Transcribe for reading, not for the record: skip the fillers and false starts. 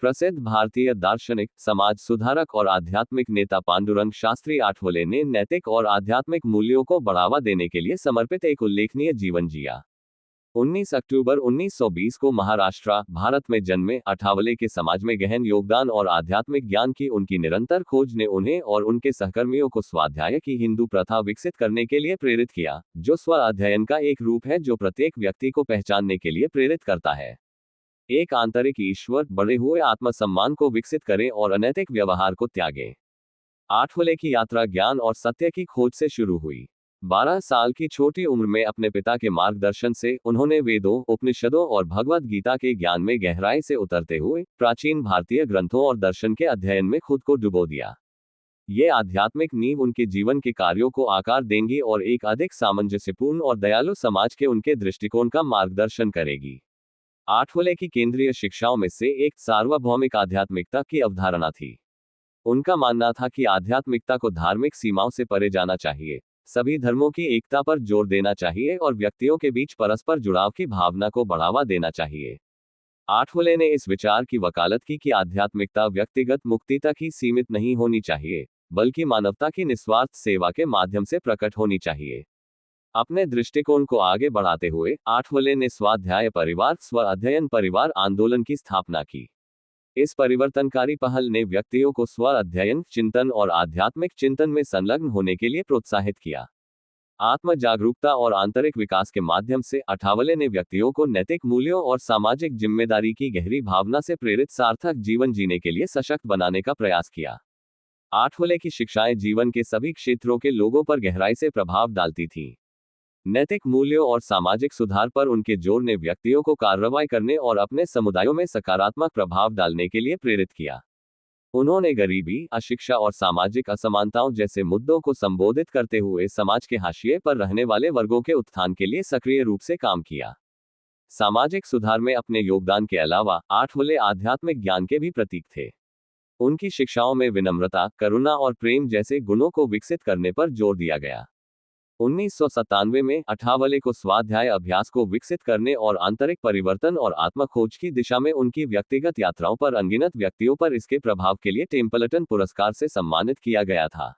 प्रसिद्ध भारतीय दार्शनिक, समाज सुधारक और आध्यात्मिक नेता पांडुरंग शास्त्री आठवले ने नैतिक और आध्यात्मिक मूल्यों को बढ़ावा देने के लिए समर्पित एक उल्लेखनीय जीवन जिया। 19 अक्टूबर 1920 को महाराष्ट्र, भारत में जन्मे आठवले के समाज में गहन योगदान और आध्यात्मिक ज्ञान की उनकी निरंतर खोज ने उन्हें और उनके सहकर्मियों को स्वाध्याय की हिंदू प्रथा विकसित करने के लिए प्रेरित किया, जो स्व अध्ययन का एक रूप है जो प्रत्येक व्यक्ति को पहचानने के लिए प्रेरित करता है। एक आंतरिक ईश्वर, बढ़े हुए आत्मसम्मान को विकसित करें और अनैतिक व्यवहार को त्यागें। आठवले की यात्रा ज्ञान और सत्य की खोज से शुरू हुई। 12 साल की छोटी उम्र में अपने पिता के मार्गदर्शन से उन्होंने वेदों, उपनिषदों और भगवद गीता के ज्ञान में गहराई से उतरते हुए प्राचीन भारतीय ग्रंथों और दर्शन के अध्ययन में खुद को डुबो दिया। ये आध्यात्मिक नींव उनके जीवन के कार्यों को आकार देंगी और एक अधिक सामंजस्यपूर्ण और दयालु समाज के उनके दृष्टिकोण का मार्गदर्शन करेगी। आठवले की केंद्रीय शिक्षाओं में से एक सार्वभौमिक आध्यात्मिकता की अवधारणा थी। उनका मानना था कि आध्यात्मिकता को धार्मिक सीमाओं से परे जाना चाहिए, सभी धर्मों की एकता पर जोर देना चाहिए और व्यक्तियों के बीच परस्पर जुड़ाव की भावना को बढ़ावा देना चाहिए। आठवले ने इस विचार की वकालत की कि आध्यात्मिकता व्यक्तिगत मुक्ति तक ही सीमित नहीं होनी चाहिए, बल्कि मानवता की निस्वार्थ सेवा के माध्यम से प्रकट होनी चाहिए। अपने दृष्टिकोण को आगे बढ़ाते हुए आठवले ने स्वाध्याय परिवार, स्व अध्ययन परिवार आंदोलन की स्थापना की। इस परिवर्तनकारी पहल ने व्यक्तियों को स्व अध्ययन, चिंतन और आध्यात्मिक चिंतन में संलग्न होने के लिए प्रोत्साहित किया। आत्म जागरूकता और आंतरिक विकास के माध्यम से आठवले ने व्यक्तियों को नैतिक मूल्यों और सामाजिक जिम्मेदारी की गहरी भावना से प्रेरित सार्थक जीवन जीने के लिए सशक्त बनाने का प्रयास किया। आठवले की शिक्षाएं जीवन के सभी क्षेत्रों के लोगों पर गहराई से प्रभाव डालती थीं। नैतिक मूल्यों और सामाजिक सुधार पर उनके जोर ने व्यक्तियों को कार्रवाई करने और अपने समुदायों में सकारात्मक प्रभाव डालने के लिए प्रेरित किया। उन्होंने गरीबी, अशिक्षा और सामाजिक असमानताओं जैसे मुद्दों को संबोधित करते हुए समाज के हाशिए पर रहने वाले वर्गों के उत्थान के लिए सक्रिय रूप से काम किया। सामाजिक सुधार में अपने योगदान के अलावा आठवले आध्यात्मिक ज्ञान के भी प्रतीक थे। उनकी शिक्षाओं में विनम्रता, करुणा और प्रेम जैसे गुणों को विकसित करने पर जोर दिया गया। 1997 में आठवले को स्वाध्याय अभ्यास को विकसित करने और आंतरिक परिवर्तन और आत्मखोज की दिशा में उनकी व्यक्तिगत यात्राओं पर अनगिनत व्यक्तियों पर इसके प्रभाव के लिए टेम्पल्टन पुरस्कार से सम्मानित किया गया था।